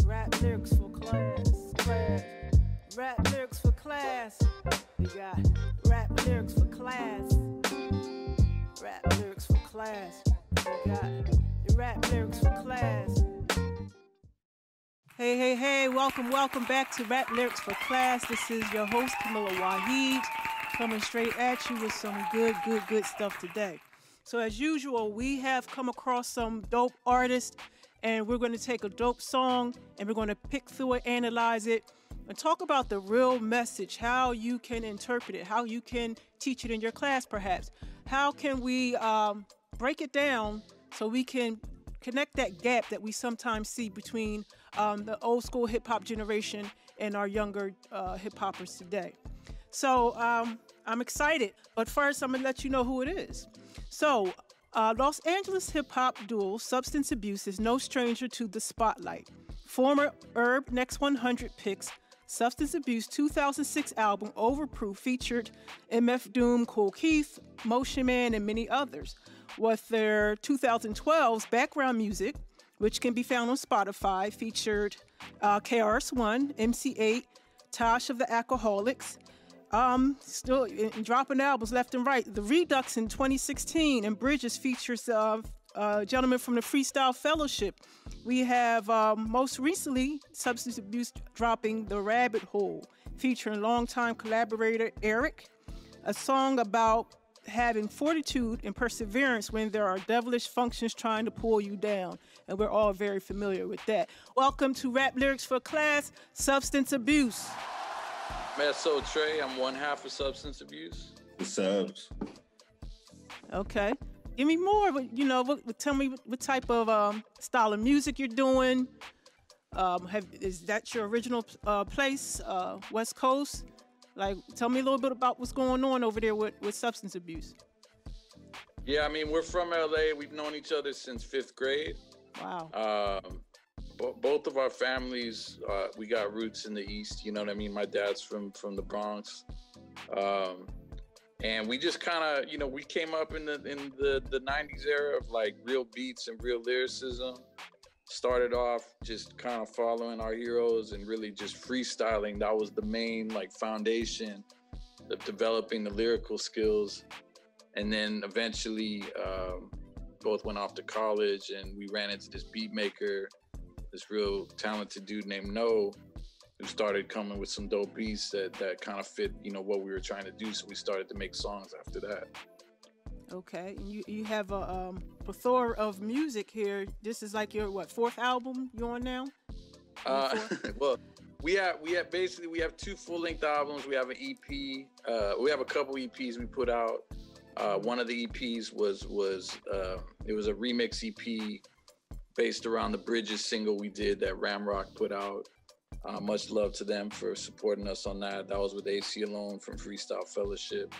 Rap lyrics for class, class. Rap lyrics for class. We got rap lyrics for class. Rap lyrics for class. We got the rap lyrics for class. Hey, welcome back to Rap Lyrics for Class. This is your host, Kameelah Waheed, coming straight at you with some good stuff today. So as usual, we have come across some dope artists, and we're going to take a dope song, and we're going to pick through it, analyze it, and talk about the real message, how you can interpret it, how you can teach it in your class perhaps. How can we break it down so we can connect that gap that we sometimes see between the old school hip hop generation and our younger hip hoppers today. So I'm excited, but first I'm gonna let you know who it is. So Los Angeles hip hop duo Substance Abuse is no stranger to the spotlight. Former Herb Next 100 picks Substance Abuse 2006 album Overproof featured MF Doom, Kool Keith, Motion Man, and many others. With their 2012's background music, which can be found on Spotify, featured KRS-One, MC8, Tosh of the Alcoholics, still dropping albums left and right. The Redux in 2016, and Bridges features gentlemen from the Freestyle Fellowship. We have most recently Substance Abuse dropping The Rabbit Hole, featuring longtime collaborator Eric, a song about having fortitude and perseverance when there are devilish functions trying to pull you down. And we're all very familiar with that. Welcome to Rap Lyrics for Class, Substance Abuse. I'm EsoTre. I'm one half of Substance Abuse. The Subz. Okay. Give me more, tell me what type of style of music you're doing. Is that your original place, West Coast? Like, tell me a little bit about what's going on over there with Substance Abuse. Yeah, I mean, we're from LA. We've known each other since 5th grade. Wow. Both of our families, we got roots in the East. You know what I mean? My dad's from the Bronx. And we just kind of, we came up in the 90s era of like real beats and real lyricism. Started off just kind of following our heroes and really just freestyling. That was the main foundation of developing the lyrical skills. And then eventually both went off to college, and we ran into this beat maker, this real talented dude named No, who started coming with some dope beats that kind of fit, what we were trying to do. So we started to make songs after that. Okay, and you have a plethora of music here. This is like your fourth album you're on now? Well, we have two full-length albums. We have an EP. We have a couple EPs we put out. One of the EPs was it was a remix EP based around the Bridges single we did that Ramrock put out. Much love to them for supporting us on that. That was with AC Alone from Freestyle Fellowship.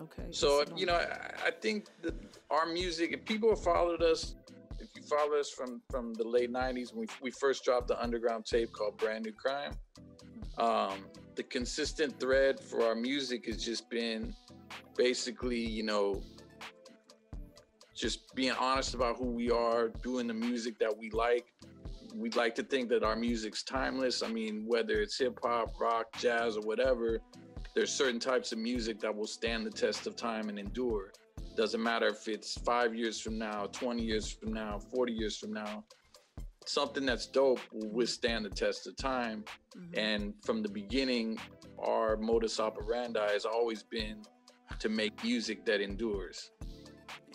Okay. So, I think that our music, if people have followed us, if you follow us from the late 90s, when we first dropped the underground tape called Brand New Crime, the consistent thread for our music has just been basically, just being honest about who we are, doing the music that we like. We'd like to think that our music's timeless. I mean, whether it's hip hop, rock, jazz, or whatever, there's certain types of music that will stand the test of time and endure. Doesn't matter if it's 5 years from now, 20 years from now, 40 years from now. Something that's dope will withstand the test of time. Mm-hmm. And from the beginning, our modus operandi has always been to make music that endures.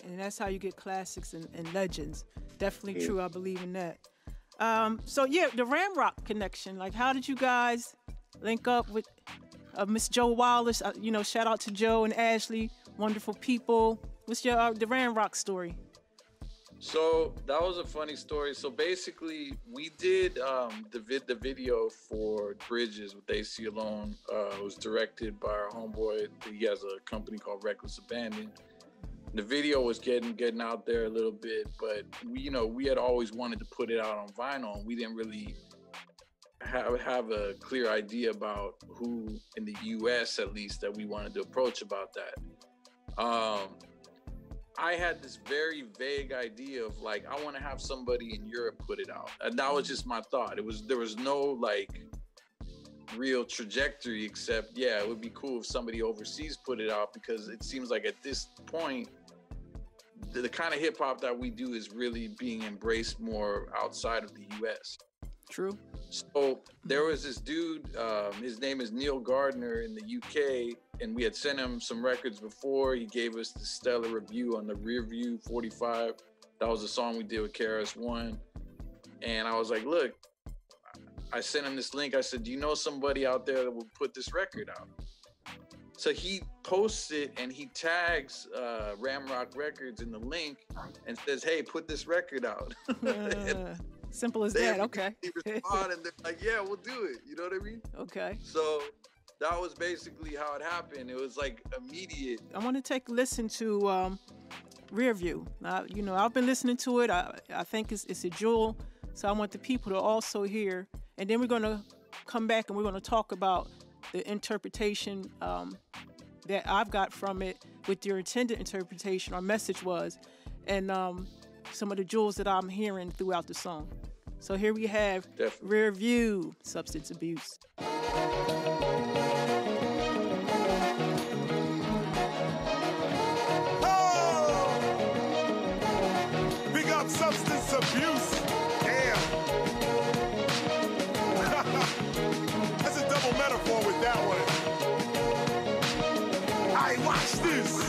And that's how you get classics and legends. Definitely true. I believe in that. So the Ramrock connection. Like, how did you guys link up with Miss Joe Wallace? Shout out to Joe and Ashley, wonderful people. What's the Ramrock story? So that was a funny story. So basically, we did the video for Bridges with AC Alone. It was directed by our homeboy. He has a company called Reckless Abandon. The video was getting out there a little bit, but we had always wanted to put it out on vinyl. We didn't really have a clear idea about who in the U.S. at least that we wanted to approach about that. I had this very vague idea of like, I want to have somebody in Europe put it out. And that was just my thought. There was no like real trajectory except, yeah, it would be cool if somebody overseas put it out, because it seems like at this point, the kind of hip hop that we do is really being embraced more outside of the US. True. So there was this dude, his name is Neil Gardner in the UK, and we had sent him some records before. He gave us the stellar review on the Rear View 45. That was a song we did with KRS-One. And I was like, look, I sent him this link. I said, do you know somebody out there that will put this record out? So he posts it and he tags Ramrock Records in the link and says, hey, put this record out. Simple as that. Okay. He respond and they're like, yeah, we'll do it. You know what I mean? Okay. So that was basically how it happened. It was like immediate. I want to take a listen to Rear View. You know, I've been listening to it. I think it's a jewel. So I want the people to also hear. And then we're going to come back and we're going to talk about the interpretation that I've got from it, what your intended interpretation or message was, and some of the jewels that I'm hearing throughout the song. So here we have Rear View, Substance Abuse. Oh! Big up Substance Abuse. Damn. That's a double metaphor with that one. I watch this.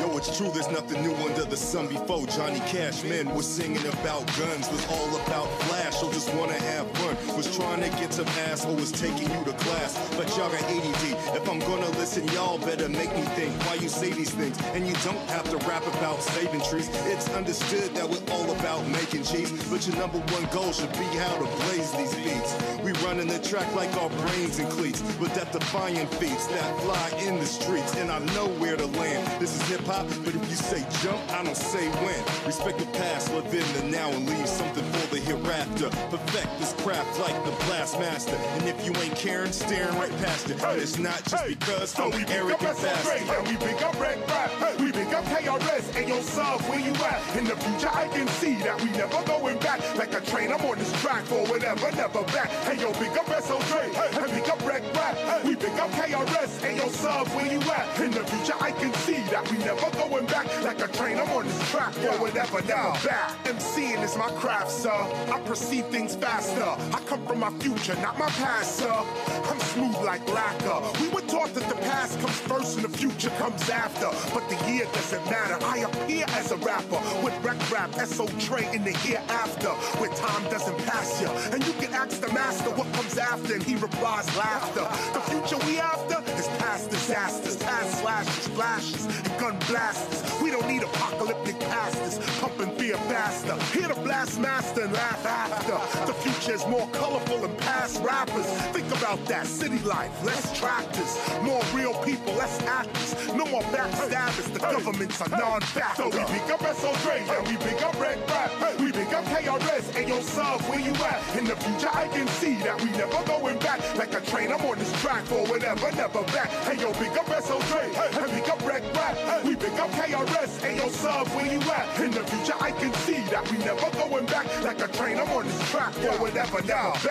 Yo, it's true, there's nothing new under the sun. Before Johnny Cash, men was singing about guns, was all about flash, or just wanna have fun, was trying to get some ass, or was taking you to class. But y'all got ADD. If I'm gonna listen, y'all better make me think why you say these things. And you don't have to rap about saving trees. It's understood that we're all about making cheese, but your number one goal should be how to blaze these beats. We running the track like our brains and cleats, with that defying feats that fly in the streets, and I know where to land. This is hip hop, but if you say jump, I don't say when. Respect the past, live in the now, and leave something for the hereafter. Perfect this craft like the blast master, and if you ain't caring, staring right past it. And it's not just because I'm arrogant bastard. And we pick up Red Rap, we pick up KRS, and yo, Subz, where you at? In the future, I can see that we never going back. Like a train, I'm on this track for whatever, never back. Hey, yo, pick up EsoTre, and pick up Red Rap, we pick up KRS, and yo, Subz, where you at? In the future, I can see that we never going back. Like a train, I'm on this track for whatever, never back. MCing is my craft, sir. I perceive things faster. I come from my future, not my past, sir. I'm smooth like lacquer. We were taught that the past comes first and the future comes after. But the year doesn't matter. I appear as a rapper with rap, EsoTre in the hereafter, where time doesn't pass ya. And you can ask the master what comes after, and he replies laughter. The future we after is past disasters, past slashes, flashes, and gun blasters. We don't need apocalyptic pastors pumping fear faster. Hear the blast master and laugh after. The future is more colorful than past rappers. Think about that. City life, less tractors, more real people, less actors. No more backstabbers. The governments are non-factors. So we pick up EsoTre, and we pick up Red Rap, we pick up KRS, and yo, Subz, where you at? In the future, I can see that we never going back. Like a train, I'm on this track for whatever, never back. Hey, yo, pick up EsoTre, and pick up Red Rap, we pick up KRS, and yo, Subz, where you at? In the future, I can see that we never going back. Like a train, I'm on this track for whatever, never back.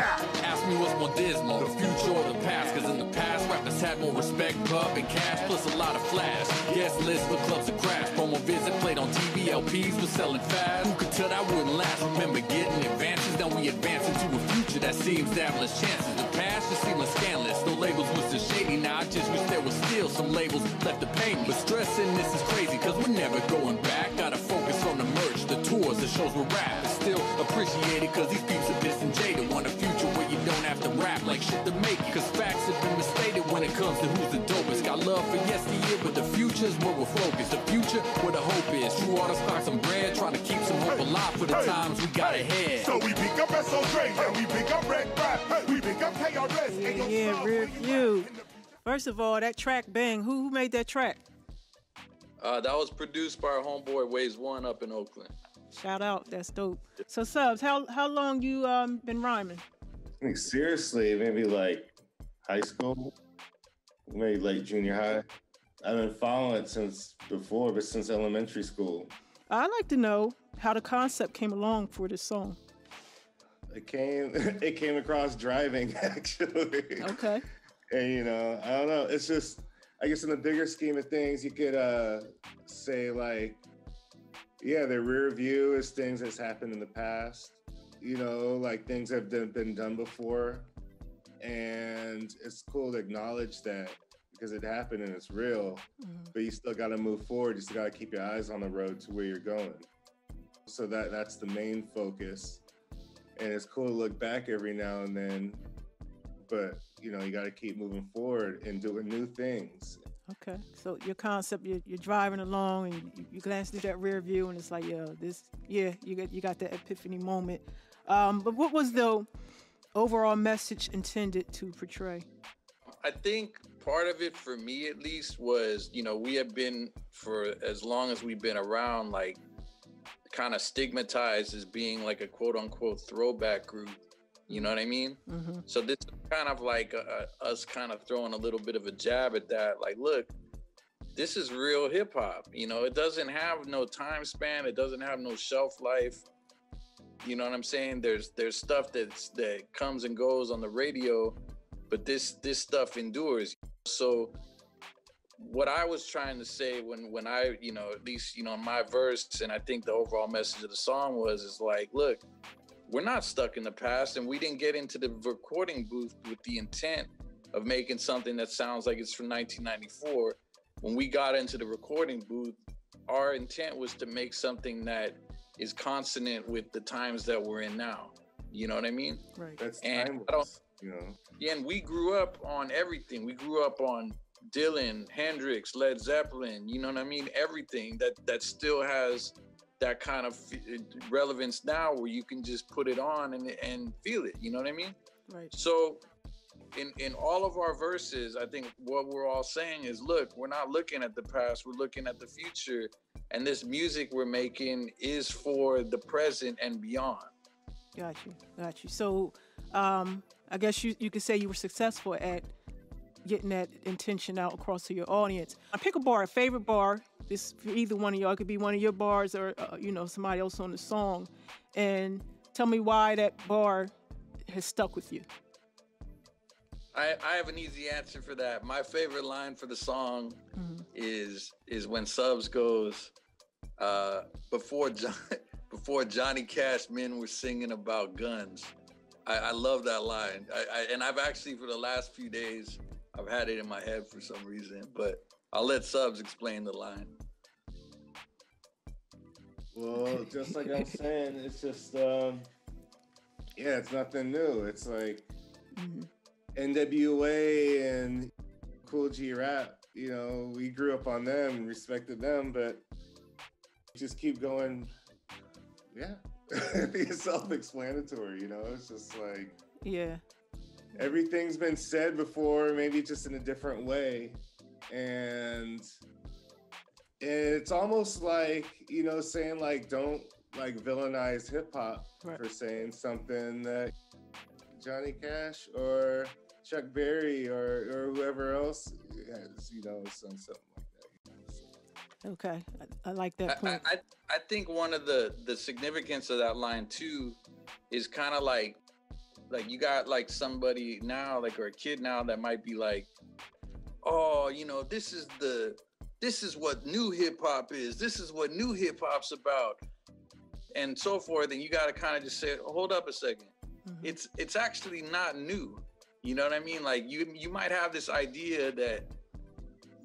Ask me what's more dismal, the future or the past, cause in the past, rappers had more respect, pub, and cash, plus a lot of flash. Guest list for clubs to crash, promo visit played on TV, LPs was selling fast. Who could tell that wouldn't last? Remember getting advances, now we advance into a future that seems to have less chances. The past just seemed less scandalous, no labels was just shady. Now I just wish there was still some labels left to pay me. But stressing this is crazy, cause we're never going back. Gotta focus on the merch, the tours, the shows we're rap. It's still appreciated cause these peeps are pissed and jaded. Want a future where you don't have to rap like shit to make it. Cause facts have been misstated when it comes to who's the dopest. Got love for yesteryear, but the future's where we're focused. The future where the hope is. True artists clock some bread, trying to keep some hope alive for the times we got ahead. So we pick up EsoTre, and we pick up Red Rap, we pick up KRS, and yo, Yeah, Subz, Rear where you View. at? First of all, that track bang. Who made that track? That was produced by our homeboy Waves One up in Oakland. Shout out, that's dope. So Subz, how long you been rhyming? I think seriously, maybe like high school, maybe late junior high. I've been following it since before, but since elementary school. I'd like to know how the concept came along for this song. It came across driving, actually. Okay. And, you know, I don't know. It's just, I guess in the bigger scheme of things, you could say like, yeah, the rear view is things that's happened in the past, you know, like things have been done before. And it's cool to acknowledge that because it happened and it's real, but you still got to move forward. You still got to keep your eyes on the road to where you're going. So that's the main focus. And it's cool to look back every now and then, but you know, you got to keep moving forward and doing new things. Okay, so your concept, you're driving along and you glance through that rear view and it's like, you got that epiphany moment. But what was the overall message intended to portray? I think part of it, for me at least, was, you know, we have been, for as long as we've been around, like kind of stigmatized as being like a quote unquote throwback group. You know what I mean? Mm-hmm. So this is kind of like us kind of throwing a little bit of a jab at that. Like, look, this is real hip hop. You know, it doesn't have no time span. It doesn't have no shelf life. You know what I'm saying? There's stuff that comes and goes on the radio, but this stuff endures. So what I was trying to say when I, you know, at least, you know, in my verse, and I think the overall message of the song is like, look, we're not stuck in the past, and we didn't get into the recording booth with the intent of making something that sounds like it's from 1994. When we got into the recording booth, our intent was to make something that is consonant with the times that we're in now. You know what I mean? Right. That's timeless, you know? Yeah, and we grew up on everything. We grew up on Dylan, Hendrix, Led Zeppelin, you know what I mean? Everything that still has that kind of relevance now, where you can just put it on and feel it, you know what I mean? Right. So in all of our verses, I think what we're all saying is, look, we're not looking at the past, we're looking at the future, and this music we're making is for the present and beyond. Got you. So I guess you could say you were successful at getting that intention out across to your audience. I pick a favorite bar. This for either one of y'all. It could be one of your bars or you know, somebody else on the song, and tell me why that bar has stuck with you. I have an easy answer for that. My favorite line for the song is when Subz goes, before Johnny Cash men were singing about guns. I love that line. And I've actually, for the last few days, I've had it in my head for some reason, but I'll let Subz explain the line. Well, just like I'm saying, it's just, it's nothing new. It's like NWA and Cool G Rap, you know, we grew up on them and respected them, but just keep going. Yeah, I think it's self-explanatory, you know? It's just like... Yeah. Everything's been said before, maybe just in a different way. And it's almost like, you know, saying like, don't like villainize hip hop for saying something that Johnny Cash or Chuck Berry or whoever else has, you know, something like that. Okay, I like that point. I think one of the significance of that line too is kind of like you got like somebody now, like, or a kid now that might be like, oh, you know, this is what new hip hop is. This is what new hip hop's about, and so forth. And you got to kind of just say, hold up a second. It's actually not new. You know what I mean? Like you might have this idea that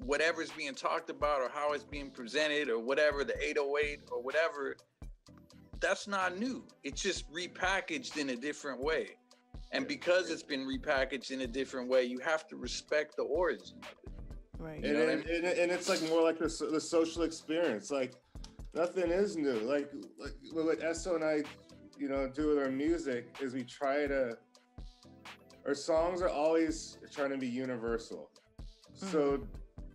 whatever's being talked about or how it's being presented or whatever, the 808 or whatever, that's not new. It's just repackaged in a different way. And because it's been repackaged in a different way, you have to respect the origin of it. Right. And it's like more like the social experience. Like nothing is new. Like what Eso and I, you know, do with our music is we try to. Our songs are always trying to be universal. So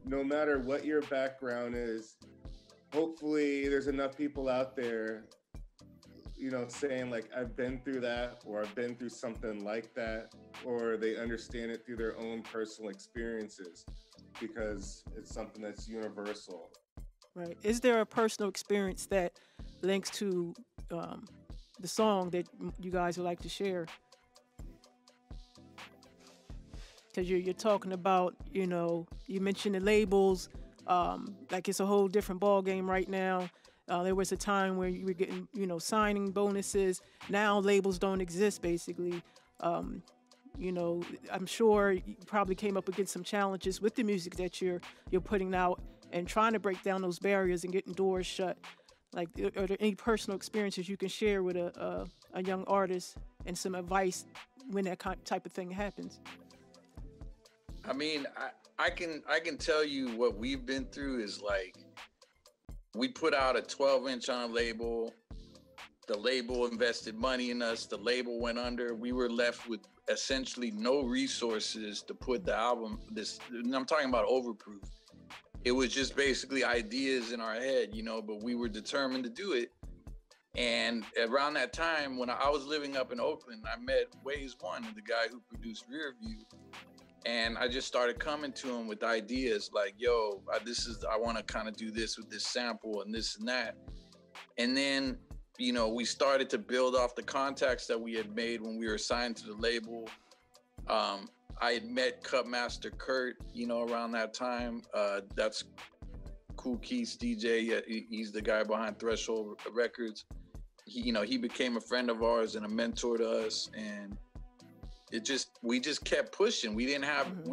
no matter what your background is, hopefully there's enough people out there, you know, saying like, I've been through that, or I've been through something like that, or they understand it through their own personal experiences. because it's something that's universal. Right. Is there a personal experience that links to the song that you guys would like to share? Because you're talking about, you mentioned the labels, like it's a whole different ball game right now. There was a time where you were getting, signing bonuses. Now labels don't exist, basically. I'm sure you probably came up against some challenges with the music that you're putting out and trying to break down those barriers and getting doors shut. Like, are there any personal experiences you can share with a young artist and some advice when that type of thing happens? I mean, I can tell you what we've been through is like, we put out a 12-inch on a label. The label invested money in us. The label went under. We were left with essentially no resources to put the album. I'm talking about Overproof. It was just basically ideas in our head, but we were determined to do it. And around that time, when I was living up in Oakland, I met One, the guy who produced Rear View. And I just started coming to him with ideas like, yo, I want to kind of do this with this sample and this and that. And then, we started to build off the contacts that we had made when we were signed to the label. I had met Cut Master Kurt, around that time. That's Kool Keith's DJ. Yeah, he's the guy behind Threshold Records. He became a friend of ours and a mentor to us. And we just kept pushing. We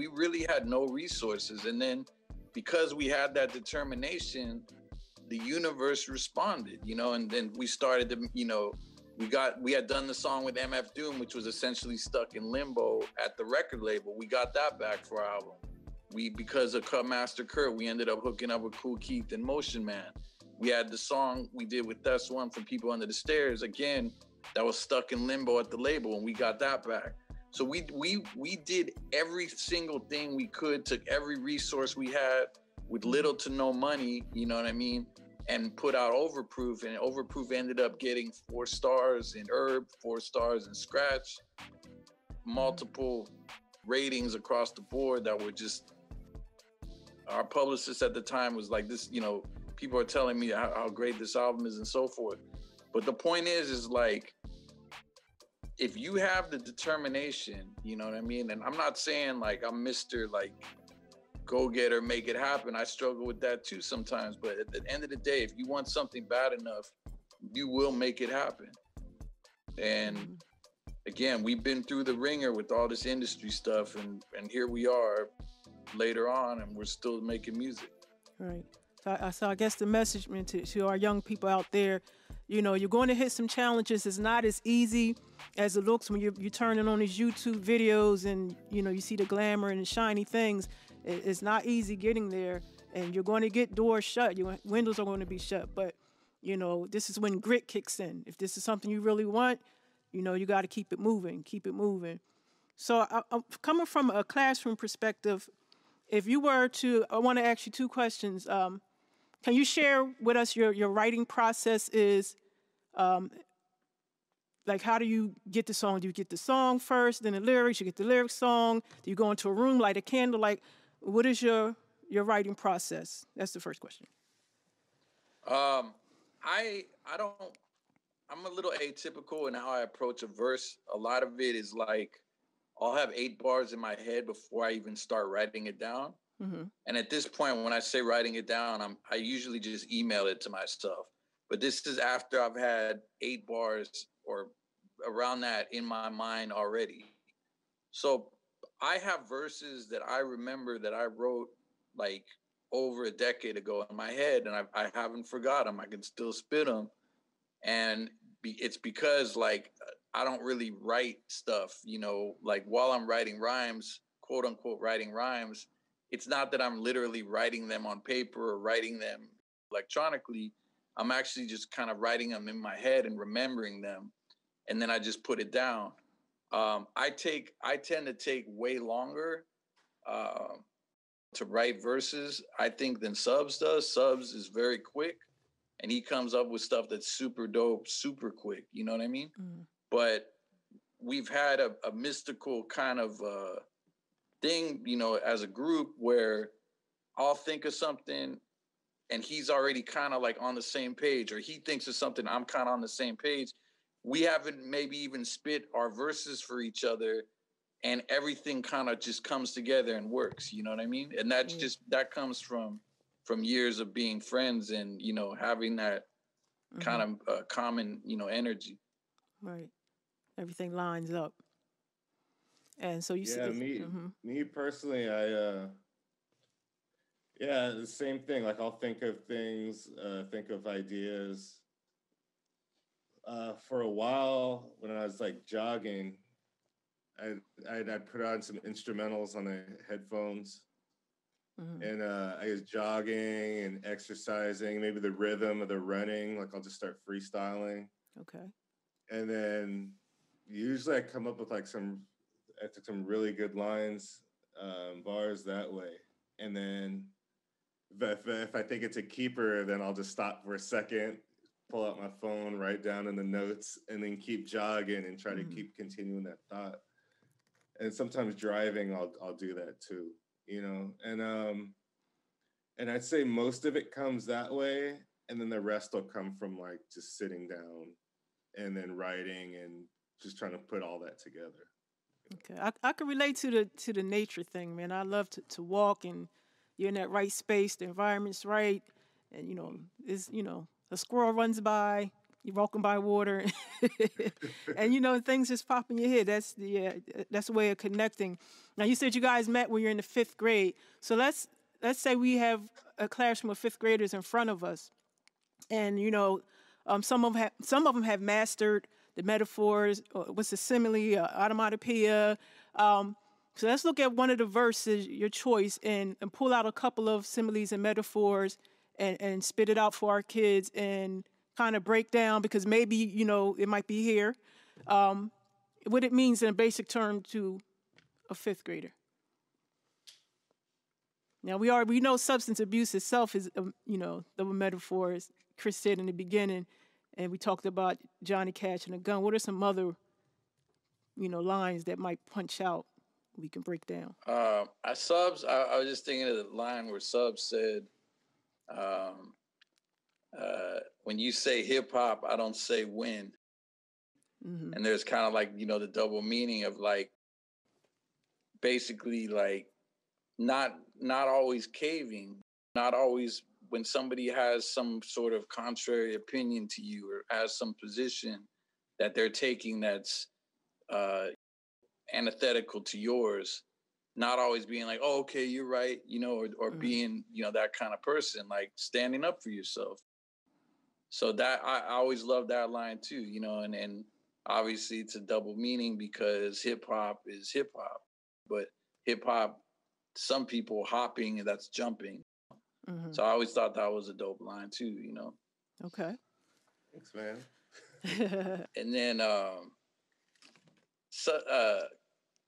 really had no resources. And then because we had that determination, the universe responded, and then we started to, we had done the song with MF Doom, which was essentially stuck in limbo at the record label. We got that back for our album. Because of Cut Master Kurt, we ended up hooking up with Kool Keith and Motion Man. We had the song we did with One from People Under the Stairs, again, that was stuck in limbo at the label, and we got that back. So we did every single thing we could, took every resource we had with little to no money, you know what I mean? And put out Overproof, and Overproof ended up getting 4 stars in Herb, 4 stars in Scratch, multiple ratings across the board that were just, our publicist at the time was like, this, people are telling me how great this album is and so forth. But the point is like, if you have the determination, you know what I mean? And I'm not saying like I'm Mr. like go get her, make it happen. I struggle with that too sometimes. But at the end of the day, if you want something bad enough, you will make it happen. And again, we've been through the ringer with all this industry stuff, and here we are later on, and we're still making music. Right. So I guess the message to our young people out there, you're going to hit some challenges. It's not as easy as it looks when you're turning on these YouTube videos and, you see the glamour and the shiny things. It's not easy getting there, and you're going to get doors shut. Your windows are going to be shut. But, this is when grit kicks in. If this is something you really want, you got to keep it moving. So I'm coming from a classroom perspective. If you were to, I want to ask you 2 questions. Can you share with us your writing process is? Like, how do you get the song? Do you get the song first, then the lyrics? You get the lyrics song? Do you go into a room, light a candle? Like, what is your writing process? That's the first question. I'm a little atypical in how I approach a verse. A lot of it is like, I'll have 8 bars in my head before I even start writing it down. Mm-hmm. And at this point, when I say writing it down, I usually just email it to myself. But this is after I've had 8 bars or around that in my mind already. So I have verses that I remember that I wrote like over a decade ago in my head, and I haven't forgot them. I can still spit them. And it's because like, I don't really write stuff, like while I'm writing rhymes, quote unquote, writing rhymes, it's not that I'm literally writing them on paper or writing them electronically. I'm actually just kind of writing them in my head and remembering them. And then I just put it down. I tend to take way longer to write verses, I think, than Subz does. Subz is very quick, and he comes up with stuff that's super dope, super quick. You know what I mean? Mm. But we've had a mystical kind of thing, as a group where I'll think of something and he's already kind of like on the same page, or he thinks of something, I'm kind of on the same page. We haven't maybe even spit our verses for each other, and everything kind of just comes together and works. You know what I mean? And that's that comes from years of being friends and, you know, having that kind of common, you know, energy. Right. Everything lines up. And so you see, me personally, the same thing. Like I'll think of things, think of ideas. For a while, when I was like jogging, I'd put on some instrumentals on the headphones, and I was jogging and exercising. Maybe the rhythm of the running, like I'll just start freestyling. Okay. And then usually I come up with like some really good lines, bars that way. And then if I think it's a keeper, then I'll just stop for a second, pull out my phone, write down in the notes, and then keep jogging and try to keep continuing that thought. And sometimes driving, I'll do that too, you know. And I'd say most of it comes that way, and then the rest will come from like just sitting down and then writing and just trying to put all that together. Okay, I can relate to the nature thing, man. I love to walk, and you're in that right space, the environment's right, and you know, a squirrel runs by, you're walking by water, and you know, things just pop in your head. That's a way of connecting. Now, you said you guys met when you're in the 5th grade, so let's say we have a classroom of 5th graders in front of us, and you know, some of them have mastered the metaphors, what's the simile, onomatopoeia. So let's look at one of the verses, your choice, and pull out a couple of similes and metaphors and spit it out for our kids and kind of break down, because maybe, you know, it might be here, what it means in a basic term to a 5th grader. Now, we know substance abuse itself is, you know, the metaphor, as Chris said in the beginning, and we talked about Johnny Cash and a gun. What are some other, you know, lines that might punch out we can break down? Subz, I was just thinking of the line where Subz said, when you say hip hop, I don't say when. And there's kind of like, you know, the double meaning of like, basically like not always caving, not always when somebody has some sort of contrary opinion to you or has some position that they're taking that's antithetical to yours, not always being like, oh, okay, you're right, you know, or being, you know, that kind of person, like standing up for yourself. So that I always love that line too, you know, and obviously it's a double meaning because hip hop is hip hop, but hip hop, some people hopping, that's jumping. So I always thought that was a dope line too, you know. Okay. Thanks, man. And then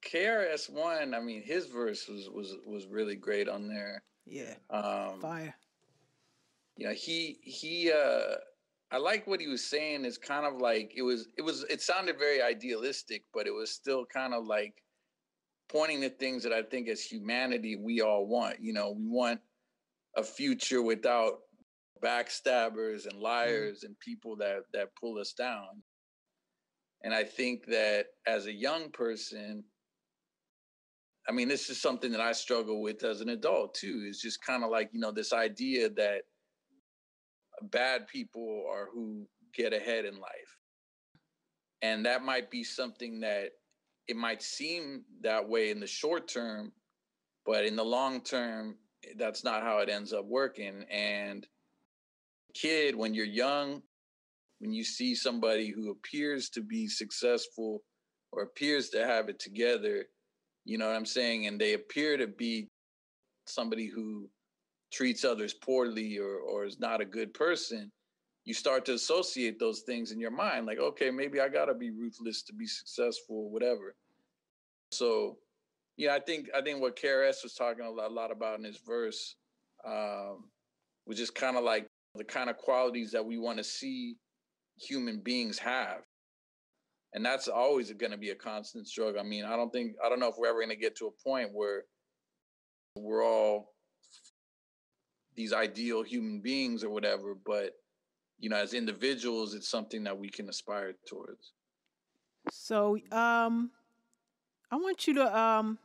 KRS-One, I mean, his verse was really great on there. Yeah. Fire. You know, he I like what he was saying. Is kind of like it sounded very idealistic, but it was still kind of like pointing to things that I think as humanity we all want. You know, we want a future without backstabbers and liars and people that pull us down. And I think that as a young person, I mean, this is something that I struggle with as an adult too, is just kind of like, you know, this idea that bad people are who get ahead in life. And that might be something that it might seem that way in the short term, but in the long term, that's not how it ends up working. And kid, when you're young, when you see somebody who appears to be successful or appears to have it together, you know what I'm saying? And they appear to be somebody who treats others poorly or is not a good person, you start to associate those things in your mind. Like, okay, maybe I got to be ruthless to be successful, whatever. So, yeah, I think what KRS was talking a lot about in his verse was just kind of like the kind of qualities that we want to see human beings have. And that's always going to be a constant struggle. I mean, I don't know if we're ever going to get to a point where we're all these ideal human beings or whatever, but you know, as individuals, it's something that we can aspire towards. So, I want you to,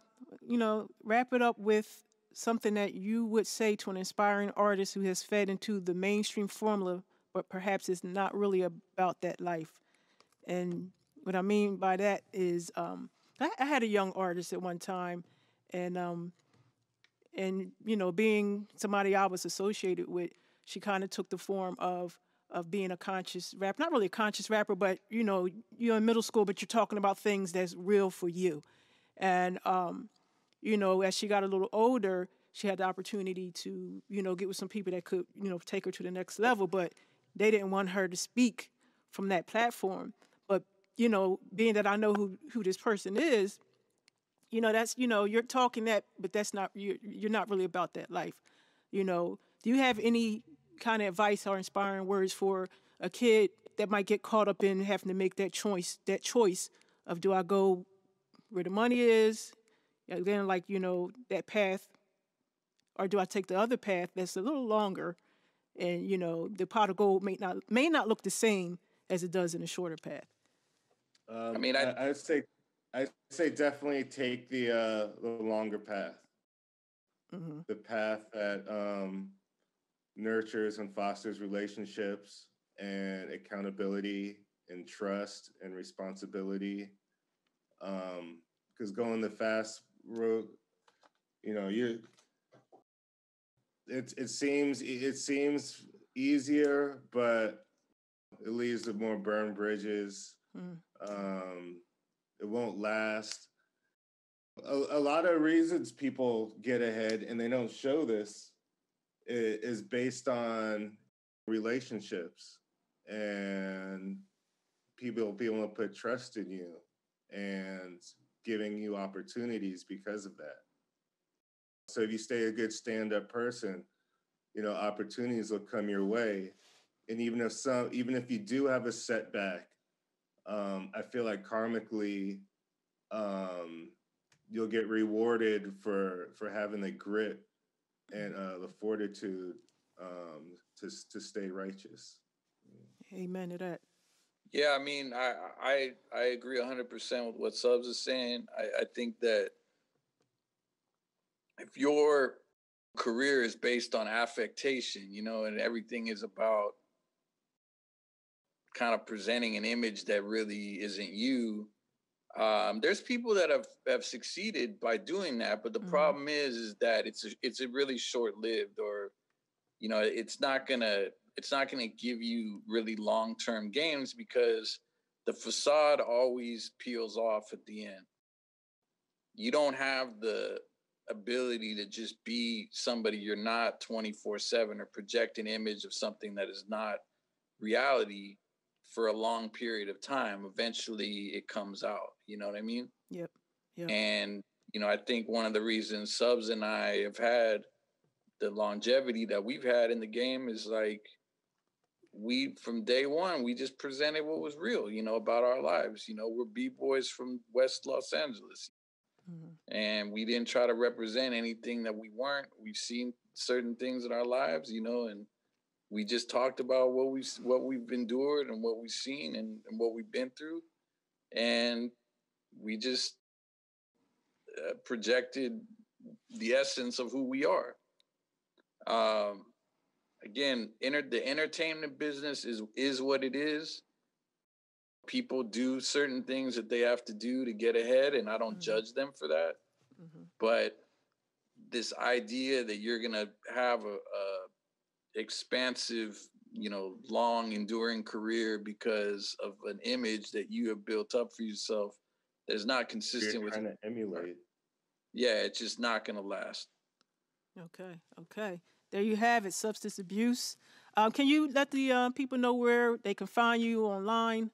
wrap it up with something that you would say to an inspiring artist who has fed into the mainstream formula, but perhaps is not really about that life. And what I mean by that is, I had a young artist at one time, and being somebody I was associated with, she kind of took the form of being a conscious rapper. Not really a conscious rapper, but you're in middle school, but you're talking about things that's real for you. And as she got a little older, she had the opportunity to get with some people that could take her to the next level, but they didn't want her to speak from that platform. But being that I know who this person is, that's you're talking that, but that's not you're not really about that life. Do you have any kind of advice or inspiring words for a kid that might get caught up in having to make that choice of, do I go where the money is, and then that path, or do I take the other path that's a little longer, and the pot of gold may not look the same as it does in a shorter path? I mean, I'd say definitely take the longer path, the path that nurtures and fosters relationships and accountability and trust and responsibility. Because going the fast road, it seems easier, but it leads to more burned bridges. It won't last. A lot of reasons people get ahead and they don't show this is based on relationships and people being able to put trust in you and giving you opportunities because of that. So if you stay a good stand-up person, opportunities will come your way. And even if you do have a setback, I feel like karmically, you'll get rewarded for having the grit and the fortitude to stay righteous. Amen to that. Yeah, I mean, I agree 100% with what Subz is saying. I think that if your career is based on affectation, and everything is about kind of presenting an image that really isn't you, there's people that have succeeded by doing that, but the problem is that it's a really short-lived, or it's not gonna give you really long-term gains, because the facade always peels off at the end. You don't have the ability to just be somebody you're not 24/7, or project an image of something that is not reality for a long period of time. Eventually it comes out, you know what I mean? Yep. And I think one of the reasons Subz and I have had the longevity that we've had in the game is from day one, we just presented what was real, about our lives. We're B-boys from West Los Angeles. And we didn't try to represent anything that we weren't. We've seen certain things in our lives, and we just talked about what we've endured and what we've seen and what we've been through. And we just projected the essence of who we are. Again, the entertainment business is what it is. People do certain things that they have to do to get ahead, and I don't judge them for that. But this idea that you're gonna have a expansive, long enduring career because of an image that you have built up for yourself that is not consistent with trying to emulate. Yeah, it's just not gonna last. Okay. There you have it, substance abuse. Can you let the people know where they can find you online?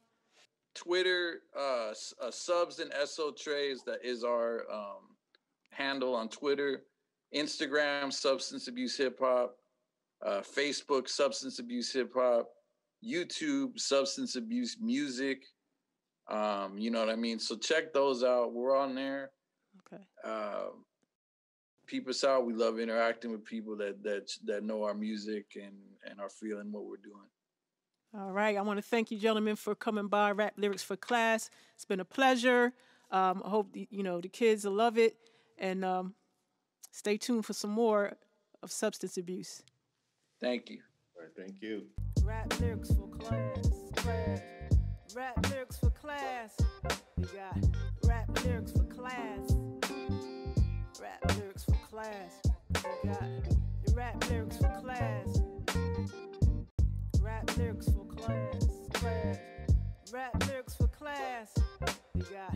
Twitter, Subz and EsoTre is our handle on Twitter. Instagram, Substance Abuse Hip Hop. Facebook, Substance Abuse Hip Hop. YouTube, Substance Abuse Music. You know what I mean? So check those out. We're on there. Okay. peep us out. We love interacting with people that know our music and are feeling what we're doing. All right. I want to thank you, gentlemen, for coming by Rap Lyrics for Class. It's been a pleasure. I hope the kids will love it, and stay tuned for some more of substance abuse. Thank you. All right, thank you. Rap Lyrics for Class. Rap Lyrics for Class. We got Rap Lyrics for Class. Rap Lyrics for Class. We got the Rap Lyrics for Class. Rap Lyrics for Class. Rap Lyrics for Class. We got